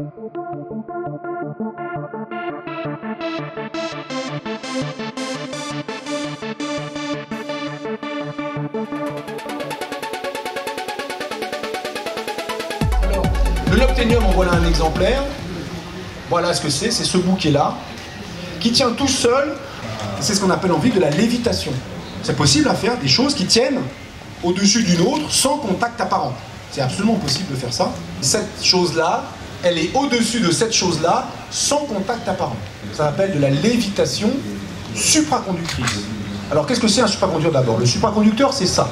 Alors, le Noctenium, en voilà un exemplaire. Voilà ce que c'est ce bout qui est là, qui tient tout seul. C'est ce qu'on appelle en physique de la lévitation. C'est possible à faire des choses qui tiennent au-dessus d'une autre sans contact apparent. C'est absolument possible de faire ça. Cette chose-là, elle est au-dessus de cette chose-là sans contact apparent. Ça s'appelle de la lévitation supraconductrice. Alors qu'est-ce que c'est un supraconducteur d'abord? Le supraconducteur, c'est ça.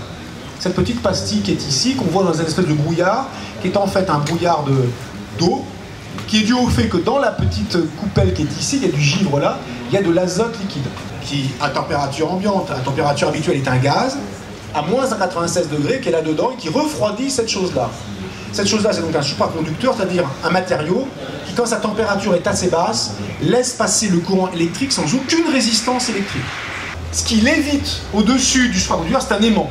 Cette petite pastille qui est ici, qu'on voit dans une espèce de brouillard, qui est en fait un brouillard d'eau, qui est dû au fait que dans la petite coupelle qui est ici, il y a du givre là, il y a de l'azote liquide, qui à température ambiante, à température habituelle est un gaz, à moins 196 degrés, qui est là-dedans et qui refroidit cette chose-là. Cette chose-là, c'est donc un supraconducteur, c'est-à-dire un matériau qui, quand sa température est assez basse, laisse passer le courant électrique sans aucune résistance électrique. Ce qui lévite au-dessus du supraconducteur, c'est un aimant.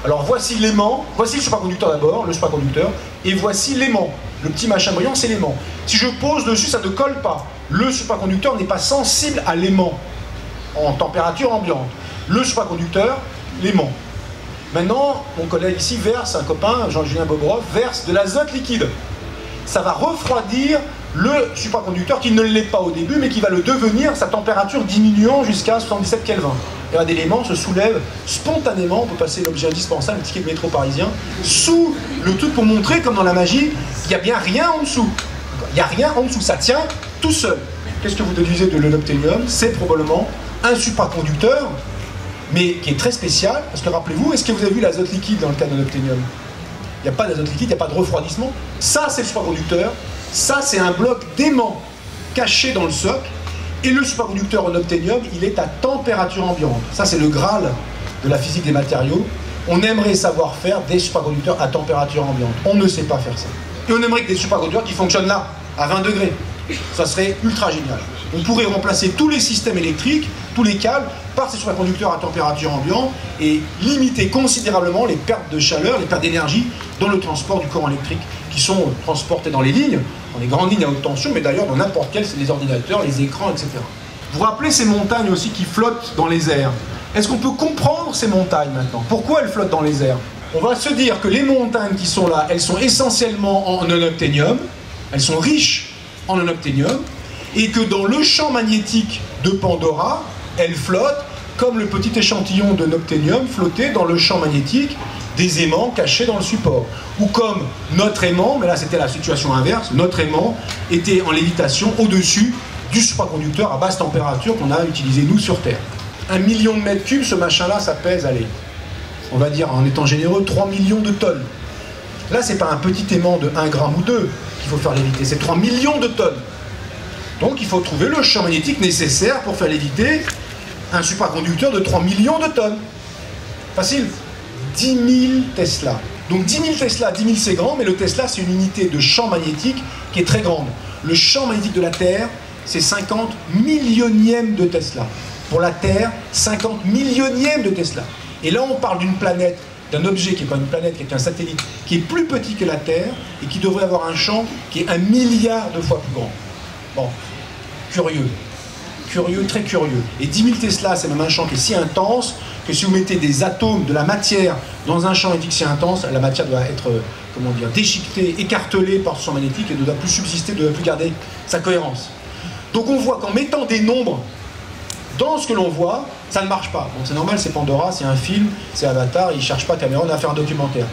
Alors voici l'aimant, voici le supraconducteur d'abord, le supraconducteur, et voici l'aimant. Le petit machin brillant, c'est l'aimant. Si je pose dessus, ça ne colle pas. Le supraconducteur n'est pas sensible à l'aimant en température ambiante. Le supraconducteur, l'aimant. Maintenant, mon collègue ici verse, un copain, Jean-Julien Bobrov, verse de l'azote liquide. Ça va refroidir le supraconducteur qui ne l'est pas au début, mais qui va le devenir, sa température diminuant jusqu'à 77 Kelvin. Et un élément se soulève spontanément, on peut passer l'objet indispensable, le ticket de métro parisien, sous le truc pour montrer, comme dans la magie, qu'il n'y a bien rien en dessous. Il n'y a rien en dessous, ça tient tout seul. Qu'est-ce que vous déduisez de l'Noctenium? C'est probablement un supraconducteur, mais qui est très spécial, parce que rappelez-vous, est-ce que vous avez vu l'azote liquide dans le cas de Noctenium? Il n'y a pas d'azote liquide, il n'y a pas de refroidissement. Ça, c'est le supraconducteur. Ça, c'est un bloc d'aimant caché dans le socle. Et le supraconducteur en Noctenium, il est à température ambiante. Ça, c'est le Graal de la physique des matériaux. On aimerait savoir faire des supraconducteurs à température ambiante. On ne sait pas faire ça. Et on aimerait que des supraconducteurs qui fonctionnent là, à 20 degrés. Ça serait ultra génial. On pourrait remplacer tous les systèmes électriques, tous les câbles, par ces supraconducteurs à température ambiante et limiter considérablement les pertes de chaleur, les pertes d'énergie dans le transport du courant électrique qui sont transportés dans les lignes, dans les grandes lignes à haute tension, mais d'ailleurs dans n'importe quel, c'est les ordinateurs, les écrans, etc. Vous vous rappelez ces montagnes aussi qui flottent dans les airs? Est-ce qu'on peut comprendre ces montagnes maintenant? Pourquoi elles flottent dans les airs? On va se dire que les montagnes qui sont là, elles sont essentiellement en nonobténium, elles sont riches en nonobténium, et que dans le champ magnétique de Pandora, elles flottent comme le petit échantillon de nocténium flottait dans le champ magnétique des aimants cachés dans le support. Ou comme notre aimant, mais là c'était la situation inverse, notre aimant était en lévitation au-dessus du supraconducteur à basse température qu'on a utilisé nous sur Terre. 1 million de mètres cubes, ce machin-là, ça pèse, allez, on va dire en étant généreux, 3 millions de tonnes. Là, c'est pas un petit aimant de 1 gramme ou 2 qu'il faut faire léviter, c'est 3 millions de tonnes. Donc il faut trouver le champ magnétique nécessaire pour faire léviter un supraconducteur de 3 millions de tonnes. Facile. 10 000 Tesla. Donc 10 000 Tesla, 10 000 c'est grand, mais le Tesla c'est une unité de champ magnétique qui est très grande. Le champ magnétique de la Terre, c'est 50 millionièmes de Tesla. Pour la Terre, 50 millionièmes de Tesla. Et là on parle d'une planète, d'un objet qui n'est pas une planète, qui est un satellite, qui est plus petit que la Terre et qui devrait avoir un champ qui est 1 milliard de fois plus grand. Bon, curieux. Curieux, très curieux. Et 10 000 Tesla, c'est même un champ qui est si intense que si vous mettez des atomes, de la matière, dans un champ magnétique si intense, la matière doit être, comment dire, déchiquetée, écartelée par ce champ magnétique et ne doit plus subsister, ne doit plus garder sa cohérence. Donc on voit qu'en mettant des nombres dans ce que l'on voit, ça ne marche pas. Donc c'est normal, c'est Pandora, c'est un film, c'est Avatar, ils ne cherchent pas Cameron à faire un documentaire.